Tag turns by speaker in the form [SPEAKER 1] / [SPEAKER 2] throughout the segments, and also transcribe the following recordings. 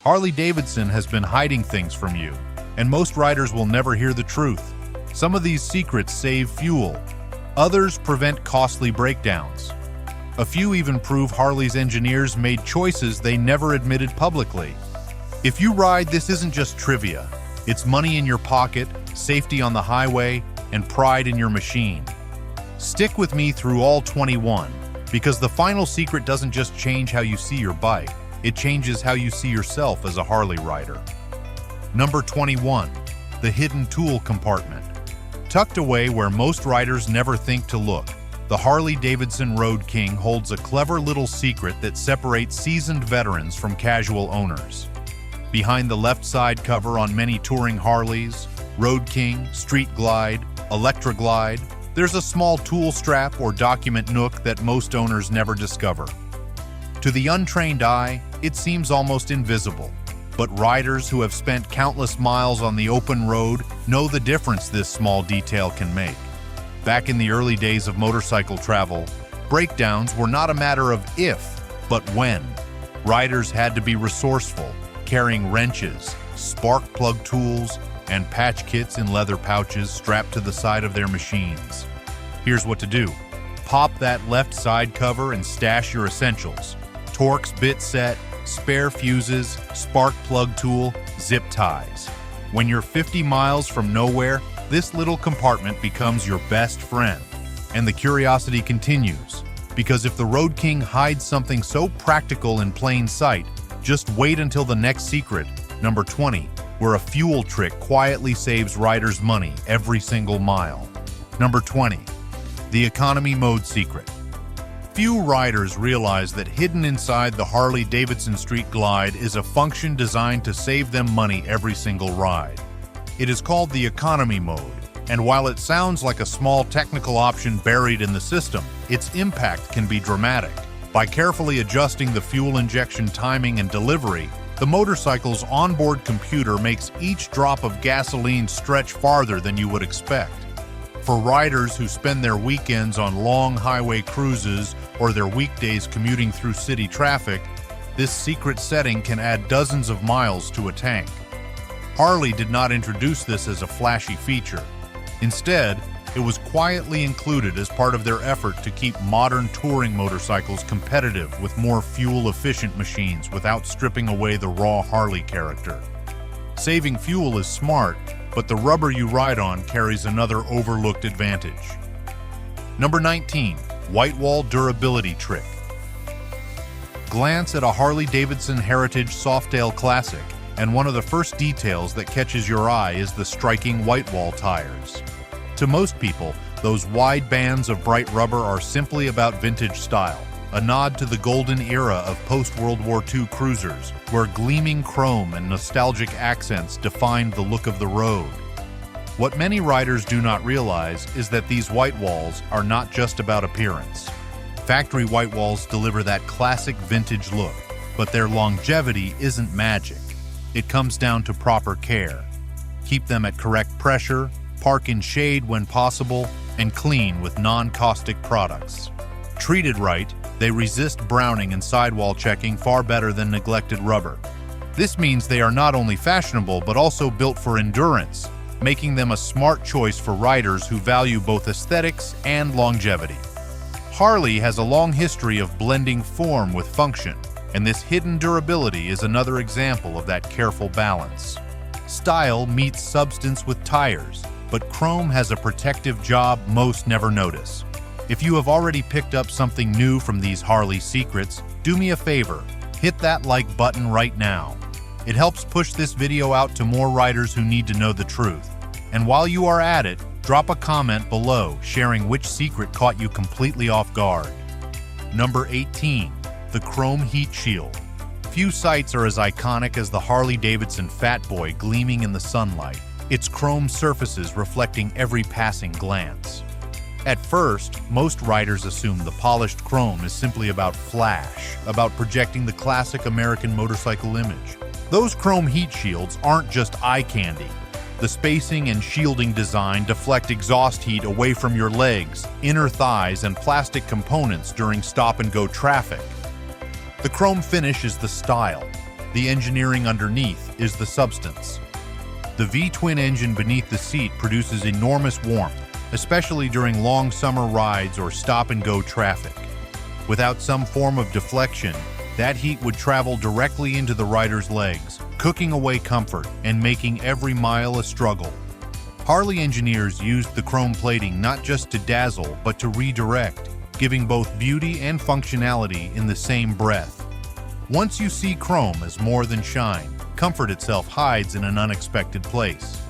[SPEAKER 1] Harley-Davidson has been hiding things from you, and most riders will never hear the truth. Some of these secrets save fuel. Others prevent costly breakdowns. A few even prove Harley's engineers made choices they never admitted publicly. If you ride, this isn't just trivia. It's money in your pocket, safety on the highway, and pride in your machine. Stick with me through all 21, because the final secret doesn't just change how you see your bike. It changes how you see yourself as a Harley rider. Number 21. The hidden tool compartment. Tucked away where most riders never think to look, the Harley-Davidson Road King holds a clever little secret that separates seasoned veterans from casual owners. Behind the left side cover on many touring Harleys, Road King, Street Glide, Electra Glide, there's a small tool strap or document nook that most owners never discover. To the untrained eye, it seems almost invisible, but riders who have spent countless miles on the open road know the difference this small detail can make. Back in the early days of motorcycle travel, breakdowns were not a matter of if, but when. Riders had to be resourceful, carrying wrenches, spark plug tools, and patch kits in leather pouches strapped to the side of their machines. Here's what to do. Pop that left side cover and stash your essentials: Torx bit set, spare fuses, spark plug tool, zip ties. When you're 50 miles from nowhere, this little compartment becomes your best friend. And the curiosity continues, because if the Road King hides something so practical in plain sight, just wait until the next secret, number 20, where a fuel trick quietly saves riders money every single mile. Number 20, the economy mode secret. Few riders realize that hidden inside the Harley-Davidson Street Glide is a function designed to save them money every single ride. It is called the economy mode, and while it sounds like a small technical option buried in the system, its impact can be dramatic. By carefully adjusting the fuel injection timing and delivery, the motorcycle's onboard computer makes each drop of gasoline stretch farther than you would expect. For riders who spend their weekends on long highway cruises or their weekdays commuting through city traffic, this secret setting can add dozens of miles to a tank. Harley did not introduce this as a flashy feature. Instead, it was quietly included as part of their effort to keep modern touring motorcycles competitive with more fuel-efficient machines without stripping away the raw Harley character. Saving fuel is smart, but the rubber you ride on carries another overlooked advantage. Number 19. White wall durability trick. Glance at a Harley-Davidson Heritage Softail Classic, and one of the first details that catches your eye is the striking white wall tires. To most people, those wide bands of bright rubber are simply about vintage style, a nod to the golden era of post-World War II cruisers, where gleaming chrome and nostalgic accents defined the look of the road. What many riders do not realize is that these white walls are not just about appearance. Factory white walls deliver that classic vintage look, but their longevity isn't magic. It comes down to proper care. Keep them at correct pressure, park in shade when possible, and clean with non-caustic products. Treated right, they resist browning and sidewall checking far better than neglected rubber. This means they are not only fashionable but also built for endurance, making them a smart choice for riders who value both aesthetics and longevity. Harley has a long history of blending form with function, and this hidden durability is another example of that careful balance. Style meets substance with tires, but chrome has a protective job most never notice. If you have already picked up something new from these Harley secrets, do me a favor, hit that like button right now. It helps push this video out to more riders who need to know the truth. And while you are at it, drop a comment below sharing which secret caught you completely off guard. Number 18. The chrome heat shield. Few sights are as iconic as the Harley-Davidson Fat Boy gleaming in the sunlight, its chrome surfaces reflecting every passing glance. At first, most riders assume the polished chrome is simply about flash, about projecting the classic American motorcycle image. Those chrome heat shields aren't just eye candy. The spacing and shielding design deflect exhaust heat away from your legs, inner thighs, and plastic components during stop-and-go traffic. The chrome finish is the style. The engineering underneath is the substance. The V-twin engine beneath the seat produces enormous warmth, especially during long summer rides or stop-and-go traffic. Without some form of deflection, that heat would travel directly into the rider's legs, cooking away comfort and making every mile a struggle. Harley engineers used the chrome plating not just to dazzle, but to redirect, giving both beauty and functionality in the same breath. Once you see chrome as more than shine, comfort itself hides in an unexpected place.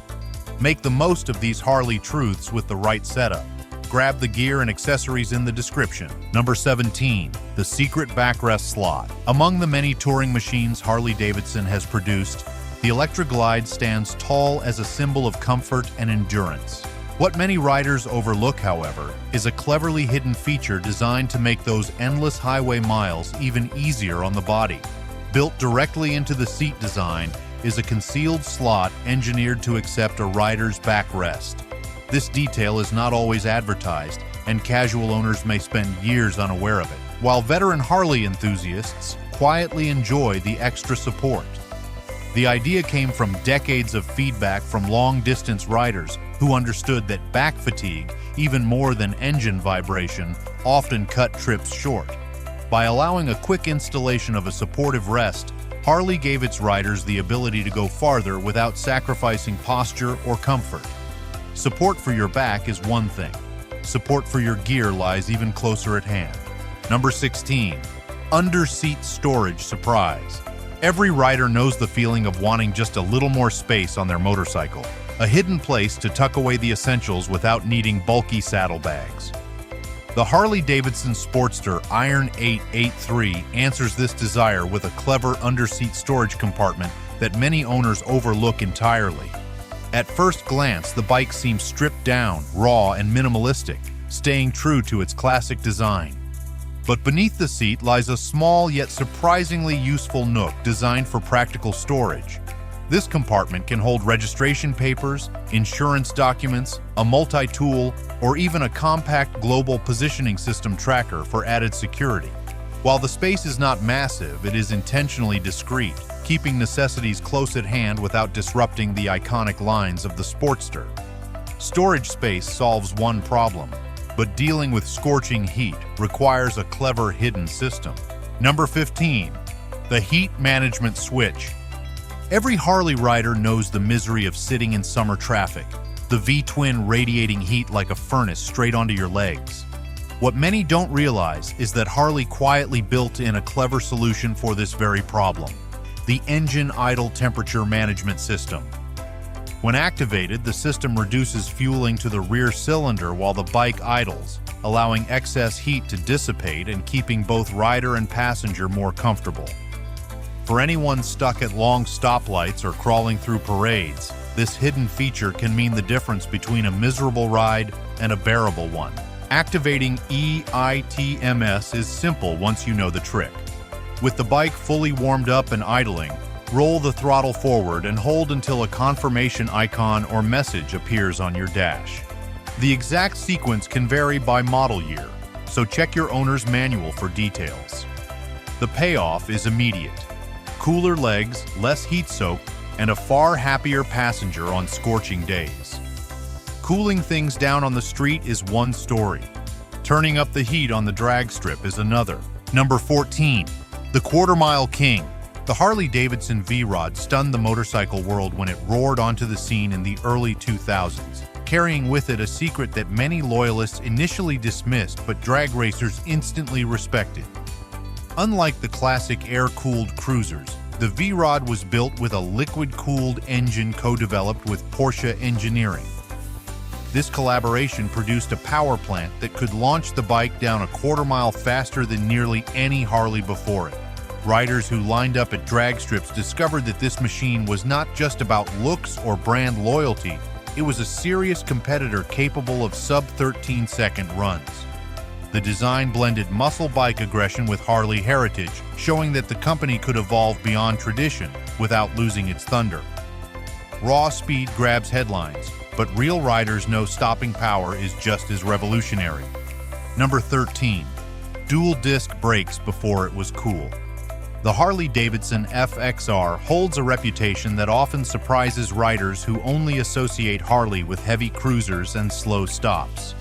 [SPEAKER 1] Make the most of these Harley truths with the right setup. Grab the gear and accessories in the description. Number 17. The secret backrest slot. Among the many touring machines Harley-Davidson has produced, the Electra Glide stands tall as a symbol of comfort and endurance. What many riders overlook, however, is a cleverly hidden feature designed to make those endless highway miles even easier on the body. Built directly into the seat design is a concealed slot engineered to accept a rider's backrest. This detail is not always advertised, and casual owners may spend years unaware of it, while veteran Harley enthusiasts quietly enjoy the extra support. The idea came from decades of feedback from long-distance riders who understood that back fatigue, even more than engine vibration, often cut trips short. By allowing a quick installation of a supportive rest, Harley gave its riders the ability to go farther without sacrificing posture or comfort. Support for your back is one thing. Support for your gear lies even closer at hand. Number 16. Under-seat storage surprise. Every rider knows the feeling of wanting just a little more space on their motorcycle, a hidden place to tuck away the essentials without needing bulky saddlebags. The Harley-Davidson Sportster Iron 883 answers this desire with a clever under-seat storage compartment that many owners overlook entirely. At first glance, the bike seems stripped down, raw, and minimalistic, staying true to its classic design. But beneath the seat lies a small yet surprisingly useful nook designed for practical storage. This compartment can hold registration papers, insurance documents, a multi-tool, or even a compact global positioning system tracker for added security. While the space is not massive, it is intentionally discreet, keeping necessities close at hand without disrupting the iconic lines of the Sportster. Storage space solves one problem, but dealing with scorching heat requires a clever hidden system. Number 15. The heat management switch. Every Harley rider knows the misery of sitting in summer traffic, the V-twin radiating heat like a furnace straight onto your legs. What many don't realize is that Harley quietly built in a clever solution for this very problem: the engine idle temperature management system. When activated, the system reduces fueling to the rear cylinder while the bike idles, allowing excess heat to dissipate and keeping both rider and passenger more comfortable. For anyone stuck at long stoplights or crawling through parades, this hidden feature can mean the difference between a miserable ride and a bearable one. Activating EITMS is simple once you know the trick. With the bike fully warmed up and idling, roll the throttle forward and hold until a confirmation icon or message appears on your dash. The exact sequence can vary by model year, so check your owner's manual for details. The payoff is immediate: cooler legs, less heat soak, and a far happier passenger on scorching days. Cooling things down on the street is one story. Turning up the heat on the drag strip is another. Number 14. The Quarter-Mile King. The Harley-Davidson V-Rod stunned the motorcycle world when it roared onto the scene in the early 2000s, carrying with it a secret that many loyalists initially dismissed but drag racers instantly respected. Unlike the classic air-cooled cruisers, the V-Rod was built with a liquid-cooled engine co-developed with Porsche engineering. This collaboration produced a power plant that could launch the bike down a quarter-mile faster than nearly any Harley before it. Riders who lined up at drag strips discovered that this machine was not just about looks or brand loyalty, it was a serious competitor capable of sub-13-second runs. The design blended muscle bike aggression with Harley heritage, showing that the company could evolve beyond tradition without losing its thunder. Raw speed grabs headlines, but real riders know stopping power is just as revolutionary. Number 13. Dual disc brakes before it was cool. The Harley-Davidson FXR holds a reputation that often surprises riders who only associate Harley with heavy cruisers and slow stops.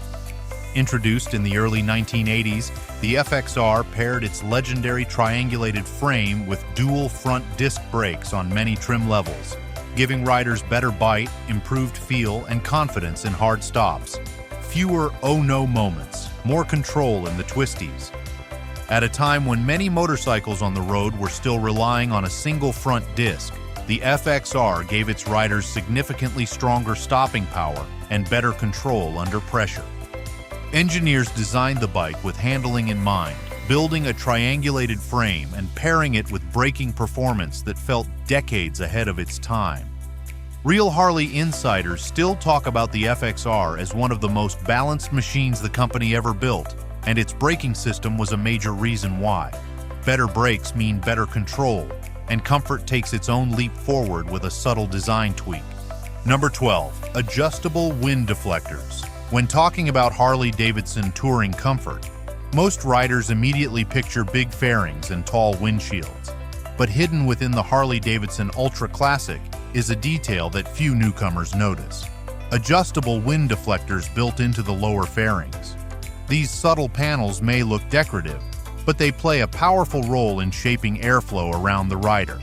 [SPEAKER 1] Introduced in the early 1980s, the FXR paired its legendary triangulated frame with dual front disc brakes on many trim levels, giving riders better bite, improved feel, and confidence in hard stops. Fewer oh-no moments, more control in the twisties. At a time when many motorcycles on the road were still relying on a single front disc, the FXR gave its riders significantly stronger stopping power and better control under pressure. Engineers designed the bike with handling in mind, building a triangulated frame and pairing it with braking performance that felt decades ahead of its time. Real Harley insiders still talk about the FXR as one of the most balanced machines the company ever built, and its braking system was a major reason why. Better brakes mean better control, and comfort takes its own leap forward with a subtle design tweak. Number 12. Adjustable wind deflectors. When talking about Harley-Davidson touring comfort, most riders immediately picture big fairings and tall windshields. But hidden within the Harley-Davidson Ultra Classic is a detail that few newcomers notice. Adjustable wind deflectors built into the lower fairings. These subtle panels may look decorative, but they play a powerful role in shaping airflow around the rider.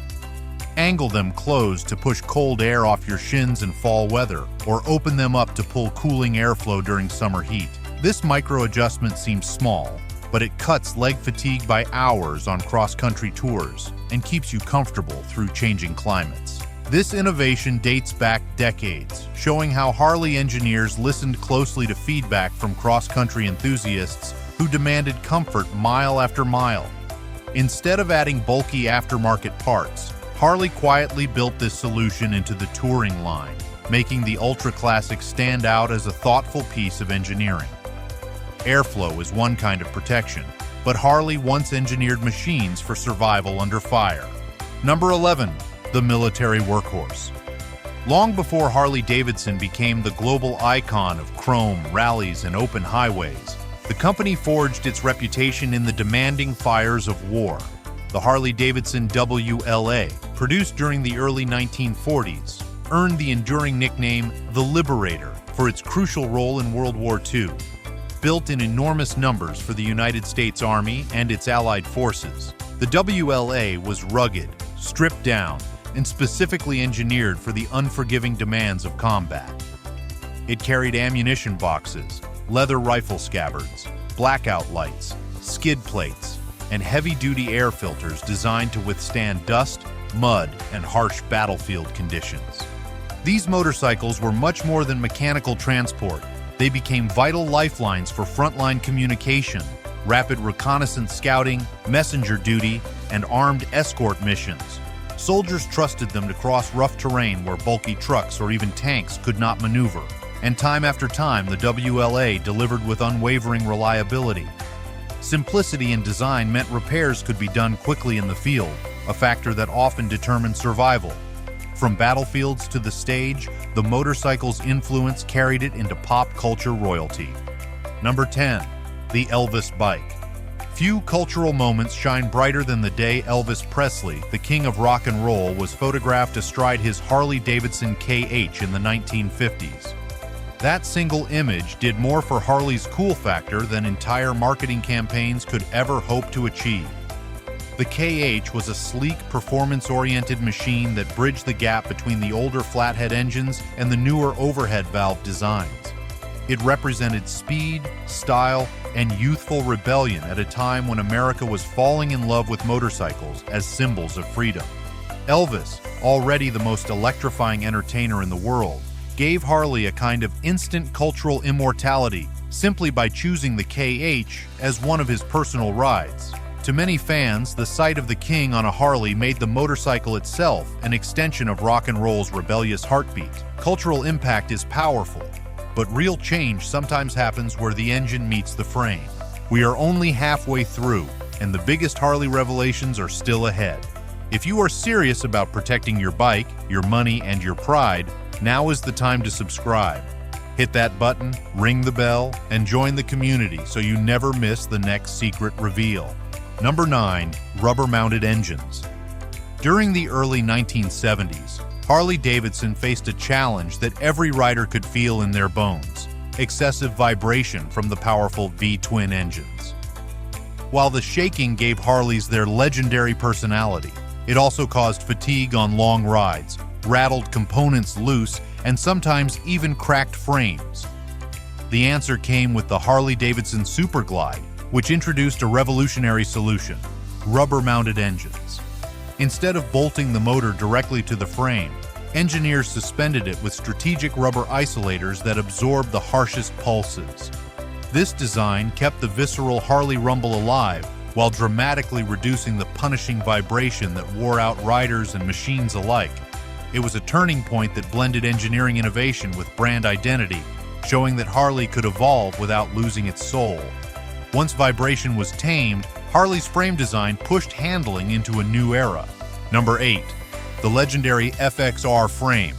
[SPEAKER 1] Angle them closed to push cold air off your shins in fall weather, or open them up to pull cooling airflow during summer heat. This micro-adjustment seems small, but it cuts leg fatigue by hours on cross-country tours and keeps you comfortable through changing climates. This innovation dates back decades, showing how Harley engineers listened closely to feedback from cross-country enthusiasts who demanded comfort mile after mile. Instead of adding bulky aftermarket parts, Harley quietly built this solution into the touring line, making the Ultra Classic stand out as a thoughtful piece of engineering. Airflow is one kind of protection, but Harley once engineered machines for survival under fire. Number 11. The military workhorse. Long before Harley-Davidson became the global icon of chrome, rallies, and open highways, the company forged its reputation in the demanding fires of war. The Harley-Davidson WLA, produced during the early 1940s, earned the enduring nickname the Liberator for its crucial role in World War II. Built in enormous numbers for the United States Army and its allied forces, the WLA was rugged, stripped down, and specifically engineered for the unforgiving demands of combat. It carried ammunition boxes, leather rifle scabbards, blackout lights, skid plates, and heavy-duty air filters designed to withstand dust, mud, and harsh battlefield conditions. These motorcycles were much more than mechanical transport. They became vital lifelines for frontline communication, rapid reconnaissance scouting, messenger duty, and armed escort missions. Soldiers trusted them to cross rough terrain where bulky trucks or even tanks could not maneuver, and time after time the WLA delivered with unwavering reliability. Simplicity in design meant repairs could be done quickly in the field, a factor that often determined survival. From battlefields to the stage, the motorcycle's influence carried it into pop culture royalty. Number 10. The Elvis bike. Few cultural moments shine brighter than the day Elvis Presley, the king of rock and roll, was photographed astride his Harley-Davidson KH in the 1950s. That single image did more for Harley's cool factor than entire marketing campaigns could ever hope to achieve. The KH was a sleek, performance-oriented machine that bridged the gap between the older flathead engines and the newer overhead valve designs. It represented speed, style, and youthful rebellion at a time when America was falling in love with motorcycles as symbols of freedom. Elvis, already the most electrifying entertainer in the world, gave Harley a kind of instant cultural immortality simply by choosing the KH as one of his personal rides. To many fans, the sight of the king on a Harley made the motorcycle itself an extension of rock and roll's rebellious heartbeat. Cultural impact is powerful, but real change sometimes happens where the engine meets the frame. We are only halfway through, and the biggest Harley revelations are still ahead. If you are serious about protecting your bike, your money, and your pride, now is the time to subscribe. Hit that button, ring the bell, and join the community so you never miss the next secret reveal. Number 9. Rubber-mounted engines. During the early 1970s, Harley-Davidson faced a challenge that every rider could feel in their bones: excessive vibration from the powerful V-twin engines. While the shaking gave Harleys their legendary personality, it also caused fatigue on long rides, rattled components loose, and sometimes even cracked frames. The answer came with the Harley-Davidson Superglide, which introduced a revolutionary solution: rubber-mounted engines. Instead of bolting the motor directly to the frame, engineers suspended it with strategic rubber isolators that absorbed the harshest pulses. This design kept the visceral Harley rumble alive while dramatically reducing the punishing vibration that wore out riders and machines alike. It was a turning point that blended engineering innovation with brand identity, showing that Harley could evolve without losing its soul. Once vibration was tamed, Harley's frame design pushed handling into a new era. Number 8. The legendary FXR frame.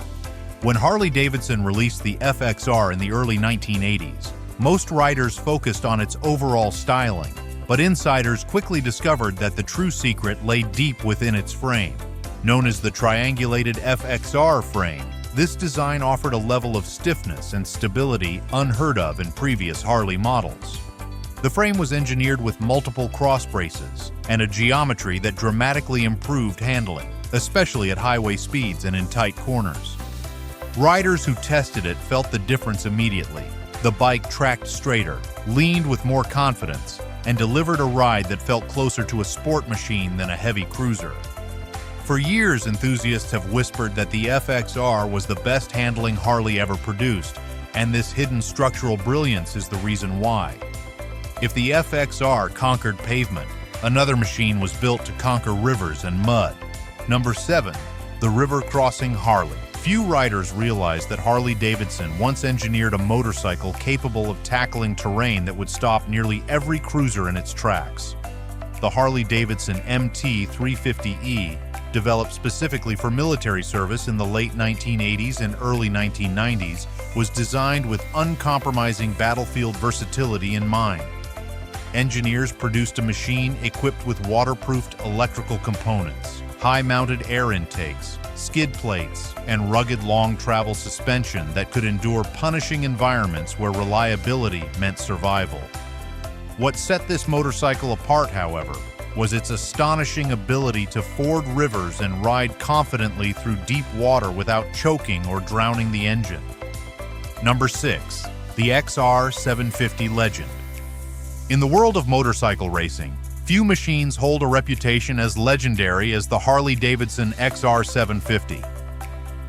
[SPEAKER 1] When Harley-Davidson released the FXR in the early 1980s, most riders focused on its overall styling, but insiders quickly discovered that the true secret lay deep within its frame. Known as the triangulated FXR frame, this design offered a level of stiffness and stability unheard of in previous Harley models. The frame was engineered with multiple cross braces and a geometry that dramatically improved handling, especially at highway speeds and in tight corners. Riders who tested it felt the difference immediately. The bike tracked straighter, leaned with more confidence, and delivered a ride that felt closer to a sport machine than a heavy cruiser. For years, enthusiasts have whispered that the FXR was the best handling Harley ever produced, and this hidden structural brilliance is the reason why. If the FXR conquered pavement, another machine was built to conquer rivers and mud. Number 7. The river-crossing Harley. Few riders realize that Harley-Davidson once engineered a motorcycle capable of tackling terrain that would stop nearly every cruiser in its tracks. The Harley-Davidson MT350E, developed specifically for military service in the late 1980s and early 1990s, was designed with uncompromising battlefield versatility in mind. Engineers produced a machine equipped with waterproofed electrical components, high-mounted air intakes, skid plates, and rugged long-travel suspension that could endure punishing environments where reliability meant survival. What set this motorcycle apart, however, was its astonishing ability to ford rivers and ride confidently through deep water without choking or drowning the engine. Number 6. The XR750 Legend. In the world of motorcycle racing, few machines hold a reputation as legendary as the Harley-Davidson XR750.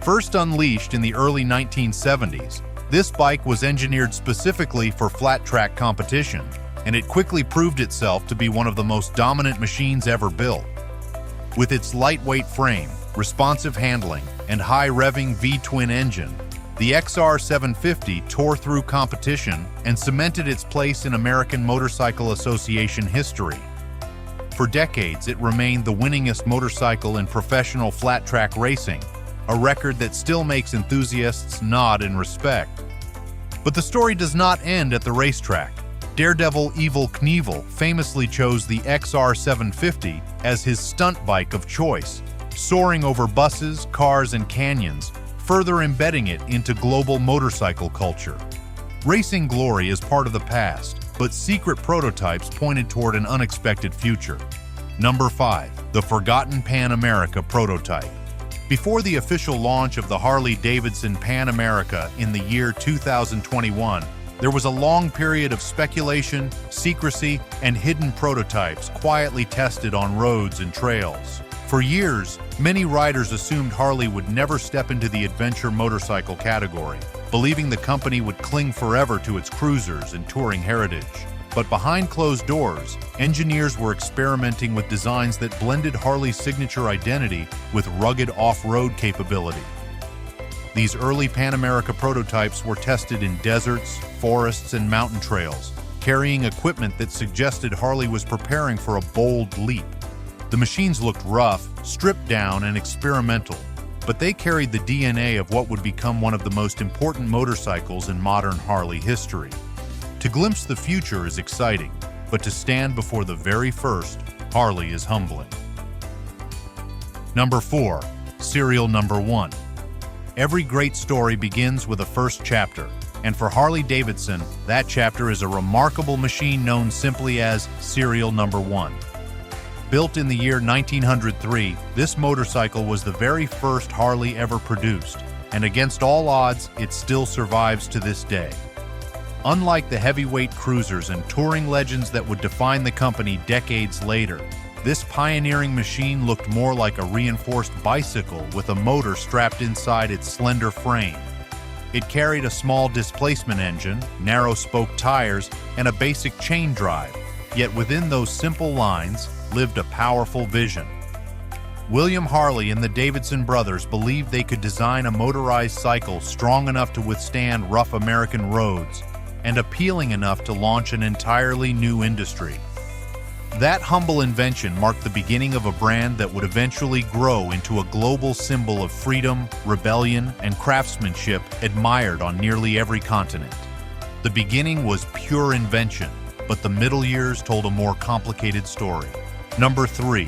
[SPEAKER 1] First unleashed in the early 1970s, this bike was engineered specifically for flat-track competition, and it quickly proved itself to be one of the most dominant machines ever built. With its lightweight frame, responsive handling, and high-revving V-twin engine, the XR750 tore through competition and cemented its place in American Motorcycle Association history. For decades, it remained the winningest motorcycle in professional flat-track racing, a record that still makes enthusiasts nod in respect. But the story does not end at the racetrack. Daredevil Evel Knievel famously chose the XR750 as his stunt bike of choice, soaring over buses, cars, and canyons, further embedding it into global motorcycle culture. Racing glory is part of the past, but secret prototypes pointed toward an unexpected future. Number 5. The Forgotten Pan America Prototype. Before the official launch of the Harley-Davidson Pan America in the year 2021, there was a long period of speculation, secrecy, and hidden prototypes quietly tested on roads and trails. For years, many riders assumed Harley would never step into the adventure motorcycle category, believing the company would cling forever to its cruisers and touring heritage. But behind closed doors, engineers were experimenting with designs that blended Harley's signature identity with rugged off-road capability. These early Pan America prototypes were tested in deserts, forests, and mountain trails, carrying equipment that suggested Harley was preparing for a bold leap. The machines looked rough, stripped down, and experimental, but they carried the DNA of what would become one of the most important motorcycles in modern Harley history. To glimpse the future is exciting, but to stand before the very first Harley is humbling. Number 4. Serial number 1. Every great story begins with a first chapter, and for Harley-Davidson, that chapter is a remarkable machine known simply as Serial number 1. Built in the year 1903, this motorcycle was the very first Harley ever produced, and against all odds, it still survives to this day. Unlike the heavyweight cruisers and touring legends that would define the company decades later, this pioneering machine looked more like a reinforced bicycle with a motor strapped inside its slender frame. It carried a small displacement engine, narrow spoke tires, and a basic chain drive, yet within those simple lines lived a powerful vision. William Harley and the Davidson brothers believed they could design a motorized cycle strong enough to withstand rough American roads and appealing enough to launch an entirely new industry. That humble invention marked the beginning of a brand that would eventually grow into a global symbol of freedom, rebellion, and craftsmanship admired on nearly every continent. The beginning was pure invention, but the middle years told a more complicated story. Number 3.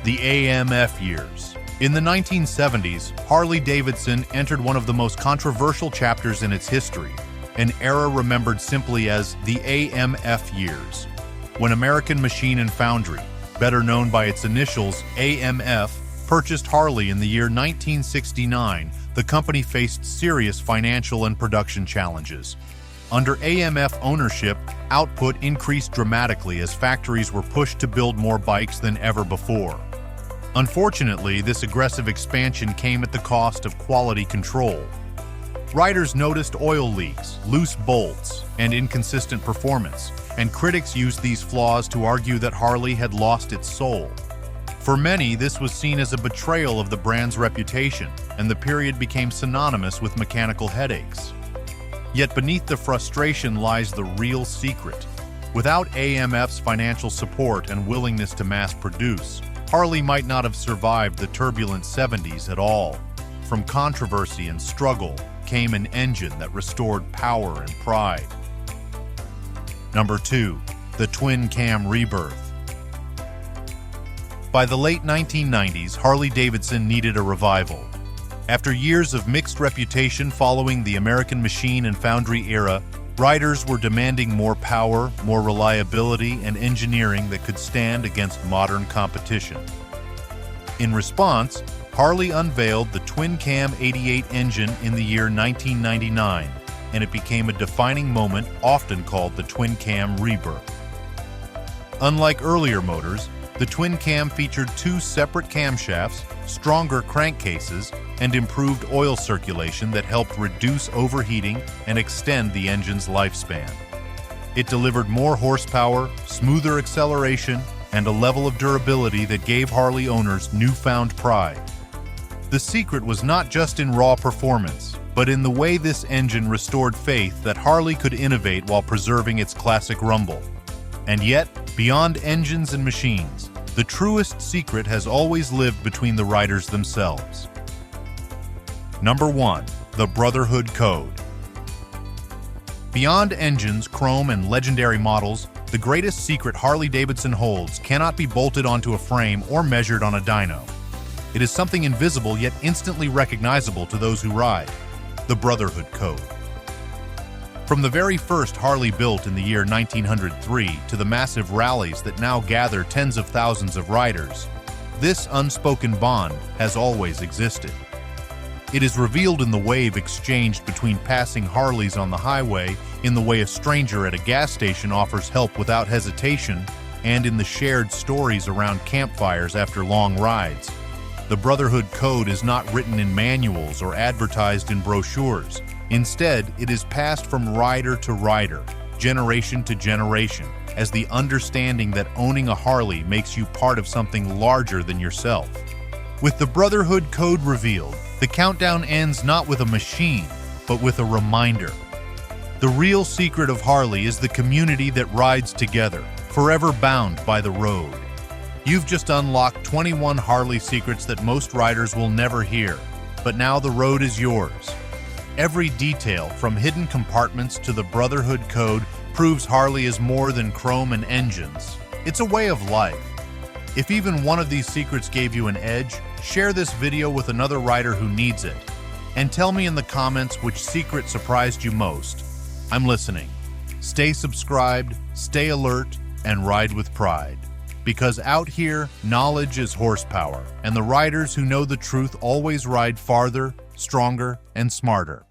[SPEAKER 1] The AMF years. In the 1970s, Harley-Davidson entered one of the most controversial chapters in its history, an era remembered simply as the AMF years. When American Machine and Foundry, better known by its initials AMF, purchased Harley in the year 1969, the company faced serious financial and production challenges. Under AMF ownership, output increased dramatically as factories were pushed to build more bikes than ever before. Unfortunately, this aggressive expansion came at the cost of quality control. Riders noticed oil leaks, loose bolts, and inconsistent performance, and critics used these flaws to argue that Harley had lost its soul. For many, this was seen as a betrayal of the brand's reputation, and the period became synonymous with mechanical headaches. Yet beneath the frustration lies the real secret. Without AMF's financial support and willingness to mass produce, Harley might not have survived the turbulent 70s at all. From controversy and struggle came an engine that restored power and pride. Number 2. The twin-cam rebirth. By the late 1990s, Harley-Davidson needed a revival. After years of mixed reputation following the American Machine and Foundry era, riders were demanding more power, more reliability, and engineering that could stand against modern competition. In response, Harley unveiled the twin-cam 88 engine in the year 1999, and it became a defining moment often called the twin-cam rebirth. Unlike earlier motors, the twin-cam featured 2 separate camshafts, stronger crankcases, and improved oil circulation that helped reduce overheating and extend the engine's lifespan. It delivered more horsepower, smoother acceleration, and a level of durability that gave Harley owners newfound pride. The secret was not just in raw performance, but in the way this engine restored faith that Harley could innovate while preserving its classic rumble. And yet, beyond engines and machines, the truest secret has always lived between the riders themselves. Number 1. The Brotherhood Code. Beyond engines, chrome, and legendary models, the greatest secret Harley-Davidson holds cannot be bolted onto a frame or measured on a dyno. It is something invisible yet instantly recognizable to those who ride: the Brotherhood Code. From the very first Harley built in the year 1903 to the massive rallies that now gather tens of thousands of riders, this unspoken bond has always existed. It is revealed in the wave exchanged between passing Harleys on the highway, in the way a stranger at a gas station offers help without hesitation, and in the shared stories around campfires after long rides. The Brotherhood Code is not written in manuals or advertised in brochures. Instead, it is passed from rider to rider, generation to generation, as the understanding that owning a Harley makes you part of something larger than yourself. With the Brotherhood Code revealed, the countdown ends not with a machine, but with a reminder. The real secret of Harley is the community that rides together, forever bound by the road. You've just unlocked 21 Harley secrets that most riders will never hear, but now the road is yours. Every detail, from hidden compartments to the Brotherhood Code, proves Harley is more than chrome and engines. It's a way of life. If even one of these secrets gave you an edge, share this video with another rider who needs it. And tell me in the comments which secret surprised you most. I'm listening. Stay subscribed, stay alert, and ride with pride. Because out here, knowledge is horsepower, and the riders who know the truth always ride farther, stronger, and smarter.